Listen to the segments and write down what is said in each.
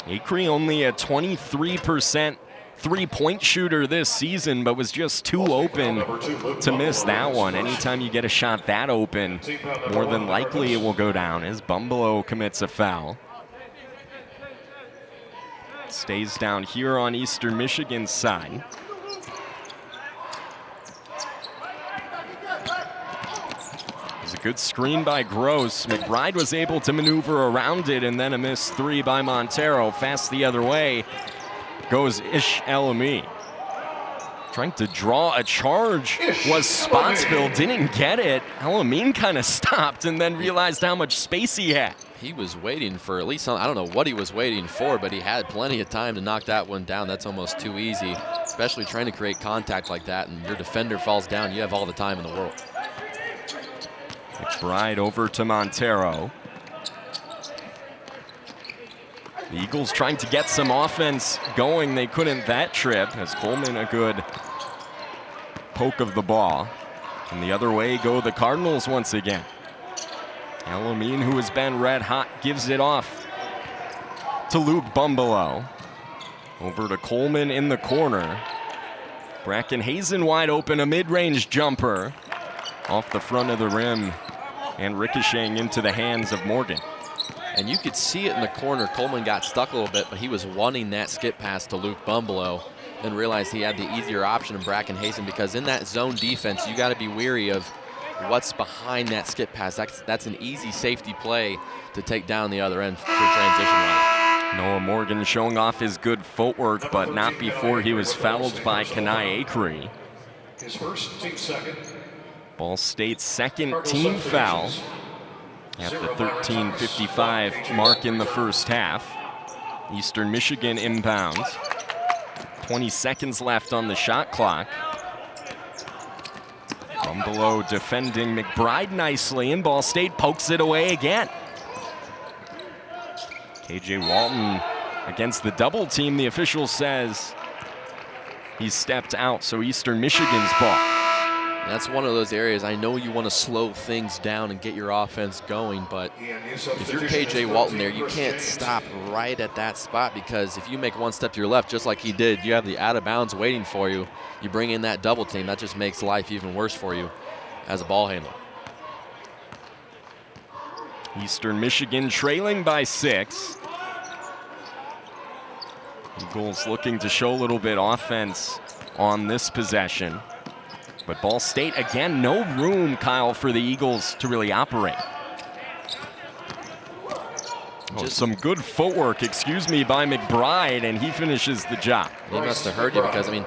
Acree only a 23% three-point shooter this season, but was just too open to miss that one. Anytime you get a shot that open, more than likely it will go down as Bumbelow commits a foul. Stays down here on Eastern Michigan's side. It was a good screen by Gross. McBride was able to maneuver around it, and then a missed three by Montero. Fast the other way goes Ish El-Amin. Trying to draw a charge was Spotsville, didn't get it. El-Amin kind of stopped and then realized how much space he had. He was waiting for at least some, I don't know what he was waiting for, but he had plenty of time to knock that one down. That's almost too easy, especially trying to create contact like that, and your defender falls down. You have all the time in the world. McBride over to Montero. The Eagles trying to get some offense going. They couldn't that trip as Coleman a good poke of the ball. And the other way go the Cardinals once again. El-Amin, who has been red hot, gives it off to Luke Bumbelow. Over to Coleman in the corner. Bracken Hazen wide open, a mid-range jumper off the front of the rim and ricocheting into the hands of Morgan. And you could see it in the corner. Coleman got stuck a little bit, but he was wanting that skip pass to Luke Bumbelow and realized he had the easier option in Bracken Hazen, because in that zone defense, you got to be weary of what's behind that skip pass. That's an easy safety play to take down the other end for transition line. Noah Morgan showing off his good footwork, but not before he was fouled by Kenai Acree. His first, team second. Ball State's second team foul at the 13:55 mark in the first half. Eastern Michigan inbounds. 20 seconds left on the shot clock. Bumbelow defending McBride nicely, and Ball State pokes it away again. KJ Walton against the double team. The official says he's stepped out, so Eastern Michigan's ball. That's one of those areas I know you want to slow things down and get your offense going, but if you're KJ Walton there, you can't stop right at that spot, because if you make one step to your left, just like he did, you have the out of bounds waiting for you. You bring in that double team, that just makes life even worse for you as a ball handler. Eastern Michigan trailing by 6. Eagles looking to show a little bit offense on this possession. But Ball State, again, no room, Kyle, for the Eagles to really operate. Just some good footwork, by McBride, and he finishes the job. He must have heard you, because, I mean,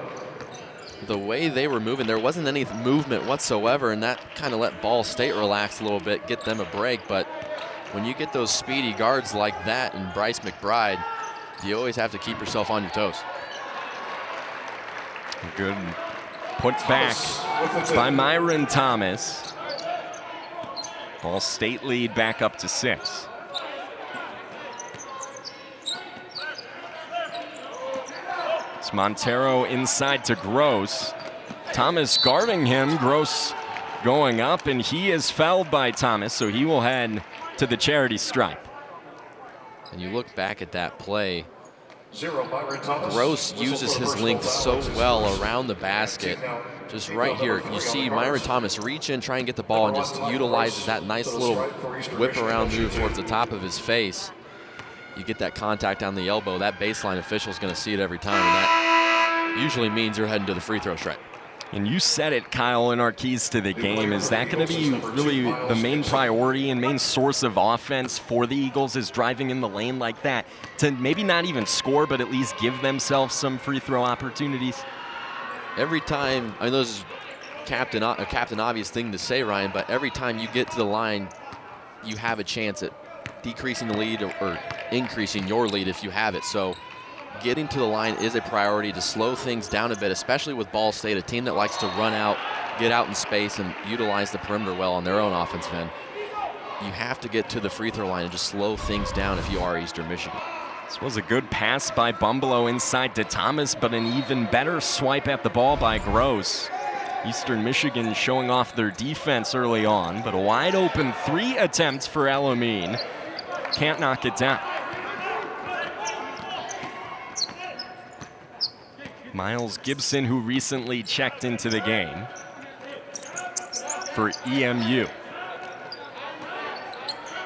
the way they were moving, there wasn't any movement whatsoever, and that kind of let Ball State relax a little bit, get them a break. But when you get those speedy guards like that and Bryce McBride, you always have to keep yourself on your toes. Good put back by Myron Thomas. Ball State lead back up to 6. It's Montero inside to Gross. Thomas guarding him. Gross going up, and he is fouled by Thomas, so he will head to the charity stripe. And you look back at that play, Gross uses his length so well around the basket. Just right here, you see Myron Thomas reach in, try and get the ball, and just utilizes that nice little whip around move towards the top of his face. You get that contact on the elbow, that baseline official is going to see it every time, and that usually means you're heading to the free throw stripe. And you said it, Kyle, in our keys to the game. Is that going to be really the main priority and main source of offense for the Eagles, is driving in the lane like that to maybe not even score, but at least give themselves some free throw opportunities? Every time, I mean, this is a captain obvious thing to say, Ryan, but every time you get to the line, you have a chance at decreasing the lead or increasing your lead if you have it. So getting to the line is a priority to slow things down a bit, especially with Ball State, a team that likes to run out, get out in space, and utilize the perimeter well on their own offensive end. You have to get to the free throw line and just slow things down if you are Eastern Michigan. This was a good pass by Bumbelow inside to Thomas, but an even better swipe at the ball by Gross. Eastern Michigan showing off their defense early on, but a wide open 3 attempts for El-Amin. Can't knock it down. Miles Gibson, who recently checked into the game for EMU.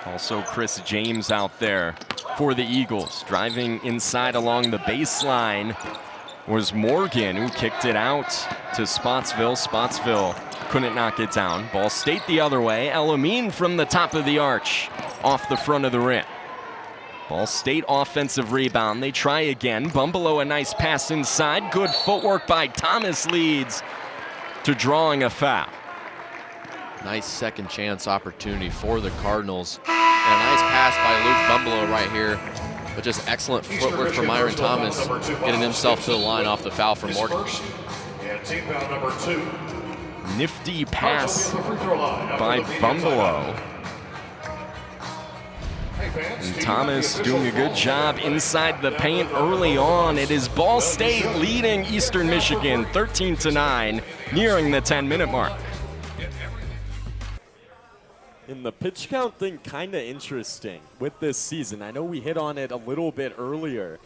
Also Chris James out there for the Eagles. Driving inside along the baseline was Morgan, who kicked it out to Spotsville. Spotsville couldn't knock it down. Ball State the other way. El-Amin from the top of the arch off the front of the rim. Ball State offensive rebound. They try again. Bumbleau a nice pass inside. Good footwork by Thomas leads to drawing a foul. Nice second chance opportunity for the Cardinals. And a nice pass by Luke Bumbleau right here. But just excellent footwork from Myron Thomas, getting himself to the line off the foul from Morgan. And team foul number 2. Nifty pass by Bumbleau. And Thomas doing a good job inside the paint early on. It is Ball State leading Eastern Michigan 13-9, nearing the 10-minute mark. And the pitch count thing kind of interesting with this season. I know we hit on it a little bit earlier,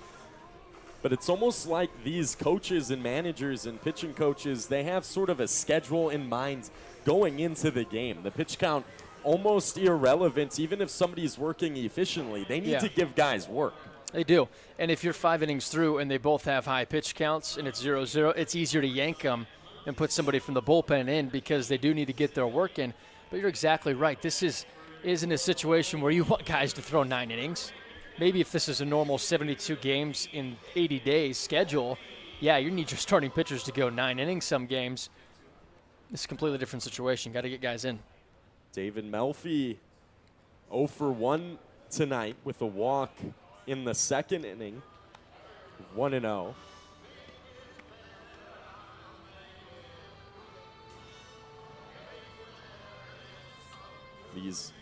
but it's almost like these coaches and managers and pitching coaches, they have sort of a schedule in mind going into the game. The pitch count almost irrelevant, even if somebody's working efficiently. They need to give guys work. They do. And if you're 5 innings through and they both have high pitch counts and it's 0-0, it's easier to yank them and put somebody from the bullpen in because they do need to get their work in. But you're exactly right. This isn't a situation where you want guys to throw 9 innings. Maybe if this is a normal 72 games in 80 days schedule, yeah, you need your starting pitchers to go 9 innings some games. It's a completely different situation. Got to get guys in. David Melfi 0 for 1 tonight with a walk in the second inning. 1-0. These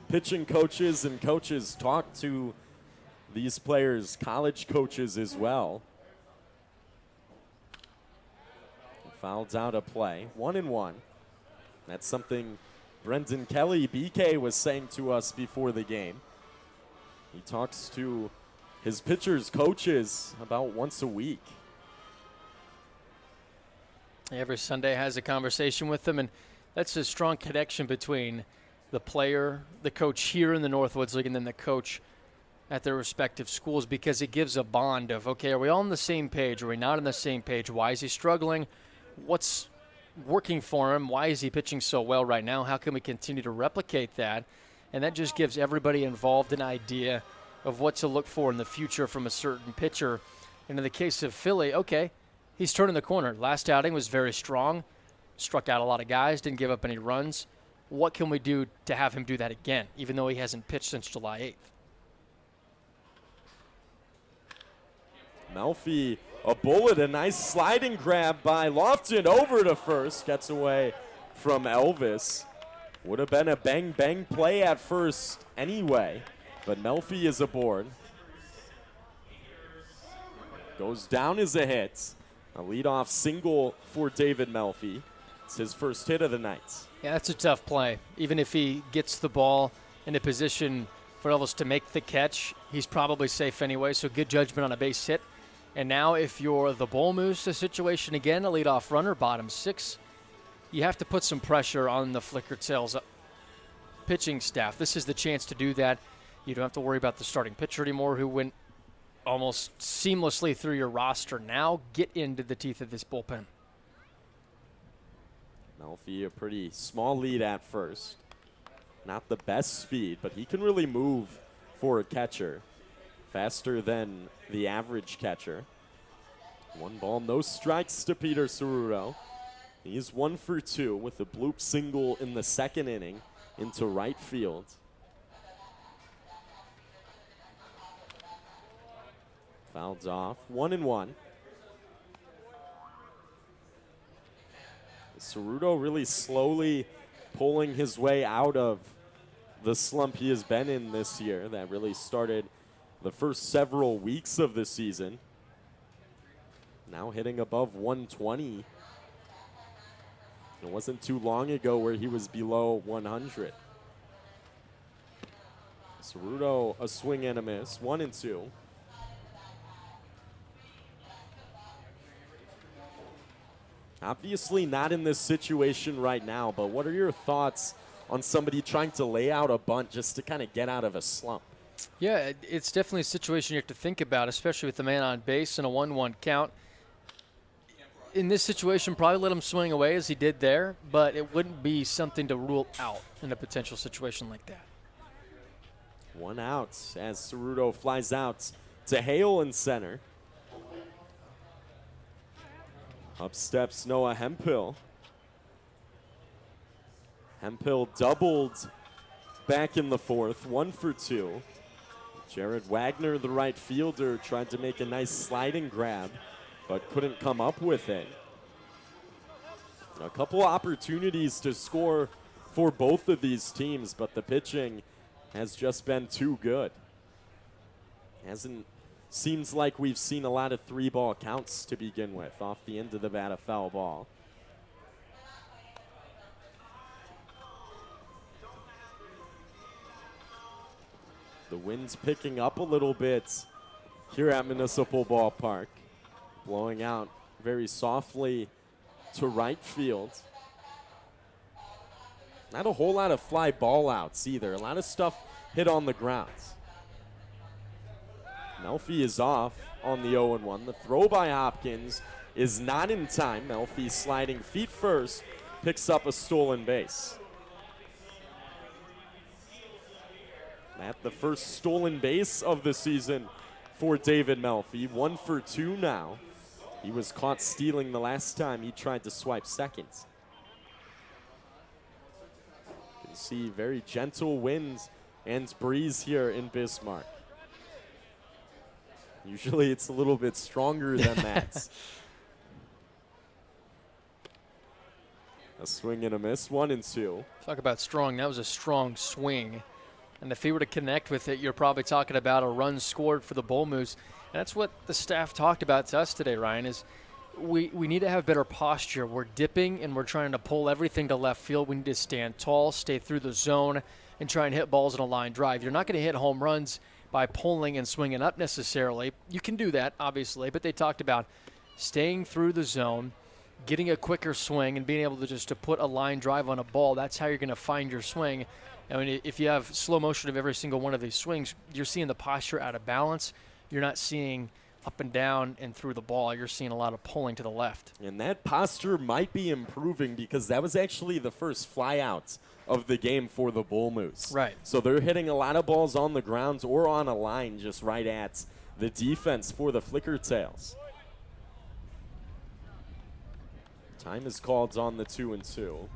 pitching coaches and coaches talk to these players, college coaches as well. Fouled out a play, 1-1. That's something Brendan Kelly, BK, was saying to us before the game. He talks to his pitchers' coaches about once a week. Every Sunday has a conversation with them, and that's a strong connection between the player, the coach here in the Northwoods League, and then the coach at their respective schools, because it gives a bond of, okay, are we all on the same page? Are we not on the same page? Why is he struggling? What's working for him? Why is he pitching so well right now? How can we continue to replicate that? And that just gives everybody involved an idea of what to look for in the future from a certain pitcher. And in the case of Philly, okay, he's turning the corner. Last outing was very strong, struck out a lot of guys, didn't give up any runs. What can we do to have him do that again, even though he hasn't pitched since July 8th? Melfi, a bullet, a nice sliding grab by Lofton over to first. Gets away from Elvis. Would have been a bang-bang play at first anyway, but Melfi is aboard. Goes down as a hit. A leadoff single for David Melfi. It's his first hit of the night. Yeah, that's a tough play. Even if he gets the ball in a position for Elvis to make the catch, he's probably safe anyway, so good judgment on a base hit. And now if you're the Bull Moose situation again, a leadoff runner, bottom 6, you have to put some pressure on the Flicker Tails pitching staff. This is the chance to do that. You don't have to worry about the starting pitcher anymore, who went almost seamlessly through your roster. Now get into the teeth of this bullpen. Melfi, a pretty small lead at first. Not the best speed, but he can really move for a catcher. Faster than the average catcher. 1 ball, no strikes to Peter Cerruto. He's 1 for 2 with a bloop single in the second inning into right field. Fouled off, 1-1. Cerruto really slowly pulling his way out of the slump he has been in this year that really started the first several weeks of the season. Now hitting above 120. It wasn't too long ago where he was below 100. Cerruto, a swing and a miss, 1-2. Obviously not in this situation right now, but what are your thoughts on somebody trying to lay out a bunt just to kind of get out of a slump? Yeah, it's definitely a situation you have to think about, especially with the man on base and a 1-1 count. In this situation, probably let him swing away as he did there, but it wouldn't be something to rule out in a potential situation like that. 1 out as Ceruto flies out to Hale in center. Up steps Noah Hemphill. Hemphill doubled back in the 4th, 1 for 2. Jared Wagner, the right fielder, tried to make a nice sliding grab, but couldn't come up with it. A couple opportunities to score for both of these teams, but the pitching has just been too good. Seems like we've seen a lot of 3-ball counts to begin with. Off the end of the bat, a foul ball. The wind's picking up a little bit here at Municipal Ballpark, blowing out very softly to right field. Not a whole lot of fly ball outs either. A lot of stuff hit on the ground. Melfi is off on the 0-1. The throw by Hopkins is not in time. Melfi sliding feet first, picks up a stolen base. At the first stolen base of the season for David Melfi. 1 for 2 now. He was caught stealing the last time he tried to swipe second. You can see very gentle winds and breeze here in Bismarck. Usually it's a little bit stronger than that. A swing and a miss, 1-2. Talk about strong. That was a strong swing. And if he were to connect with it, you're probably talking about a run scored for the Bull Moose. And that's what the staff talked about to us today, Ryan, is we need to have better posture. We're dipping and we're trying to pull everything to left field. We need to stand tall, stay through the zone, and try and hit balls in a line drive. You're not going to hit home runs by pulling and swinging up necessarily. You can do that, obviously, but they talked about staying through the zone, getting a quicker swing, and being able to just to put a line drive on a ball. That's how you're going to find your swing. I mean, if you have slow motion of every single one of these swings, you're seeing the posture out of balance. You're not seeing up and down and through the ball. You're seeing a lot of pulling to the left. And that posture might be improving because that was actually the first fly out of the game for the Bull Moose. Right. So they're hitting a lot of balls on the ground or on a line just right at the defense for the Flicker Tails. Time is called on the 2-2.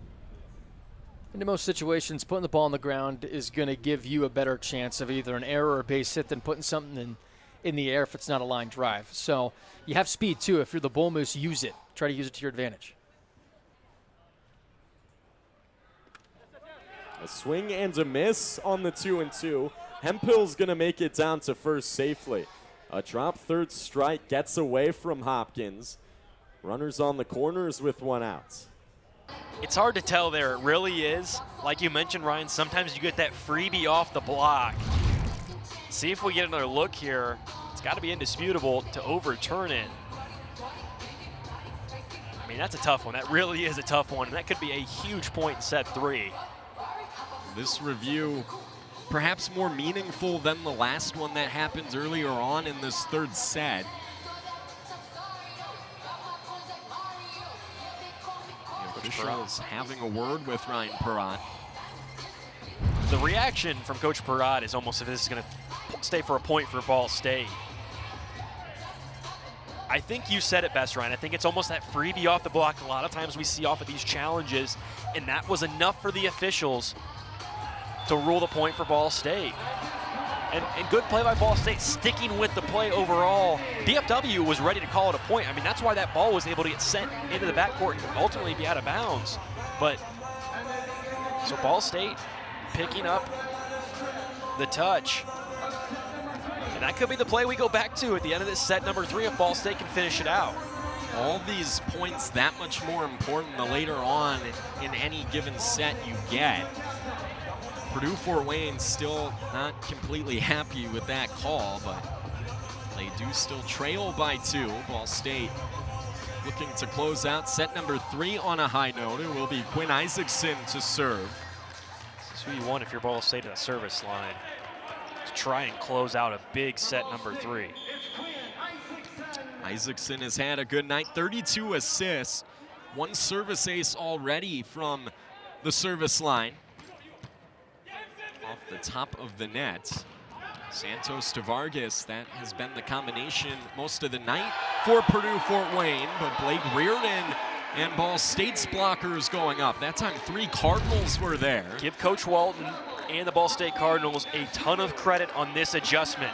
In most situations, putting the ball on the ground is going to give you a better chance of either an error or a base hit than putting something in the air if it's not a line drive. So you have speed, too. If you're the Bull Moose, use it. Try to use it to your advantage. A swing and a miss on the 2-2. Hemphill's going to make it down to first safely. A drop third strike gets away from Hopkins. Runners on the corners with 1 out. It's hard to tell there. It really is. Like you mentioned, Ryan, sometimes you get that freebie off the block. See if we get another look here. It's got to be indisputable to overturn it. I mean, that's a tough one. That really is a tough one, and that could be a huge point in set 3. This review perhaps more meaningful than the last one that happened earlier on in this 3rd set. Officials having a word with Ryan Perrott. The reaction from Coach Perrott is almost if this is going to stay for a point for Ball State. I think you said it best, Ryan. I think it's almost that freebie off the block a lot of times we see off of these challenges, and that was enough for the officials to rule the point for Ball State. And good play by Ball State, sticking with the play overall. DFW was ready to call it a point. I mean, that's why that ball was able to get sent into the backcourt and ultimately be out of bounds. But, so Ball State picking up the touch. And that could be the play we go back to at the end of this set number 3 if Ball State can finish it out. All these points that much more important the later on in any given set you get. Purdue-Fort Wayne still not completely happy with that call, but they do still trail by 2. Ball State looking to close out set number 3 on a high note. It will be Quinn Isaacson to serve. This is who you want if you're Ball State at the service line, to try and close out a big set number 3. Isaacson has had a good night, 32 assists, 1 service ace already from the service line. Off the top of the net. Santos to Vargas, that has been the combination most of the night for Purdue Fort Wayne, but Blake Reardon and Ball State's blockers going up. That time 3 Cardinals were there. Give Coach Walton and the Ball State Cardinals a ton of credit on this adjustment.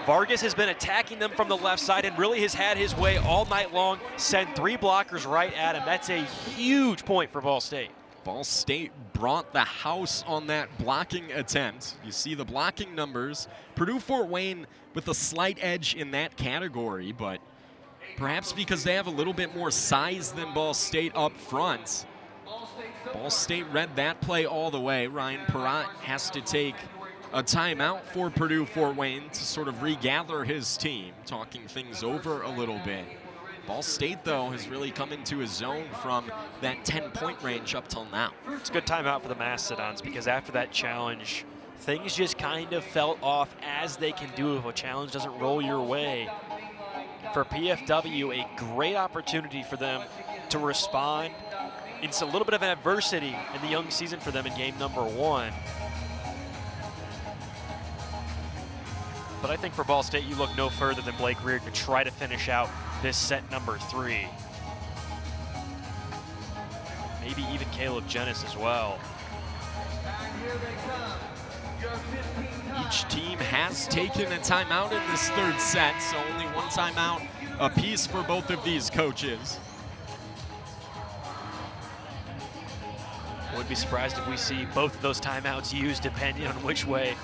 Vargas has been attacking them from the left side and really has had his way all night long, sent 3 blockers right at him. That's a huge point for Ball State. Ball State brought the house on that blocking attempt. You see the blocking numbers. Purdue Fort Wayne with a slight edge in that category, but perhaps because they have a little bit more size than Ball State up front. Ball State read that play all the way. Ryan Perrott has to take a timeout for Purdue Fort Wayne to sort of regather his team, talking things over a little bit. Ball State, though, has really come into his zone from that 10-point range up till now. It's a good timeout for the Mastodons because after that challenge, things just kind of felt off, as they can do if a challenge doesn't roll your way. For PFW, a great opportunity for them to respond. It's a little bit of an adversity in the young season for them in game number 1. But I think for Ball State, you look no further than Blake Reardon to try to finish out this set number 3. Maybe even Caleb Jennis as well. Each team has taken a timeout in this 3rd set, so only 1 timeout apiece for both of these coaches. I wouldn't be surprised if we see both of those timeouts used depending on which way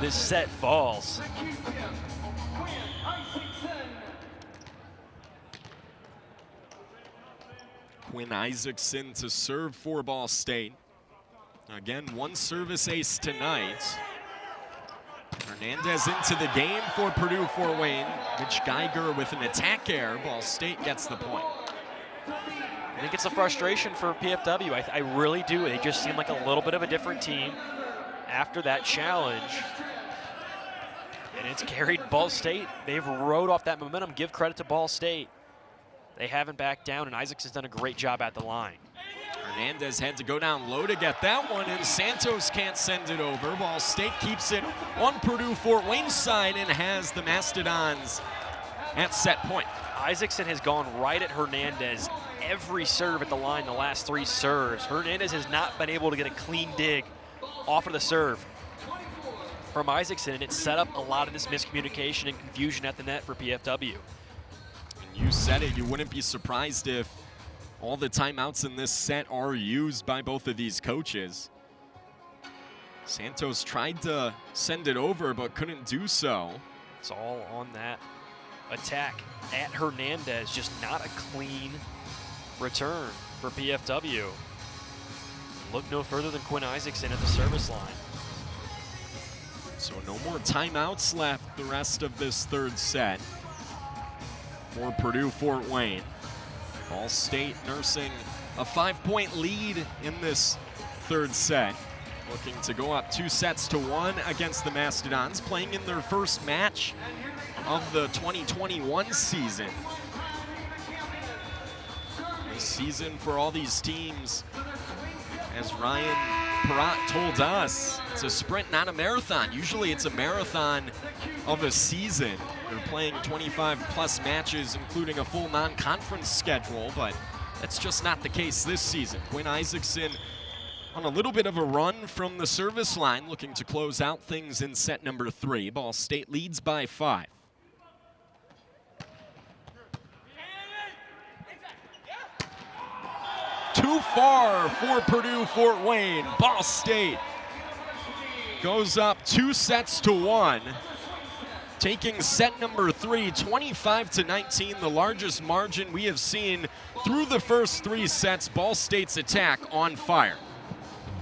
this set falls. Quinn Isaacson to serve for Ball State. Again, 1 service ace tonight. Hernandez into the game for Purdue Fort Wayne. Mitch Geiger with an attack error. Ball State gets the point. I think it's a frustration for PFW. I really do. They just seem like a little bit of a different team after that challenge. And it's carried Ball State. They've rode off that momentum. Give credit to Ball State. They haven't backed down, and Isaacson's done a great job at the line. Hernandez had to go down low to get that one, and Santos can't send it over. Ball State keeps it on Purdue Fort Wayne's side and has the Mastodons at set point. Isaacson has gone right at Hernandez every serve at the line the last 3 serves. Hernandez has not been able to get a clean dig off of the serve from Isaacson, and it set up a lot of this miscommunication and confusion at the net for PFW. And you said it, you wouldn't be surprised if all the timeouts in this set are used by both of these coaches. Santos tried to send it over but couldn't do so. It's all on that attack at Hernandez, just not a clean return for PFW. Look no further than Quinn Isaacson at the service line. So no more timeouts left the rest of this 3rd set for Purdue Fort Wayne. Ball State nursing a 5-point lead in this 3rd set. Looking to go up 2-1 against the Mastodons, playing in their first match of the 2021 season. This season for all these teams, as Ryan Perrott told us, it's a sprint, not a marathon. Usually it's a marathon of a season. They're playing 25-plus matches, including a full non-conference schedule, but that's just not the case this season. Quinn Isaacson on a little bit of a run from the service line, looking to close out things in set number 3. Ball State leads by 5. Too far for Purdue Fort Wayne. Ball State goes up 2-1, taking set number 3, 25-19, the largest margin we have seen through the first 3 sets. Ball State's attack on fire.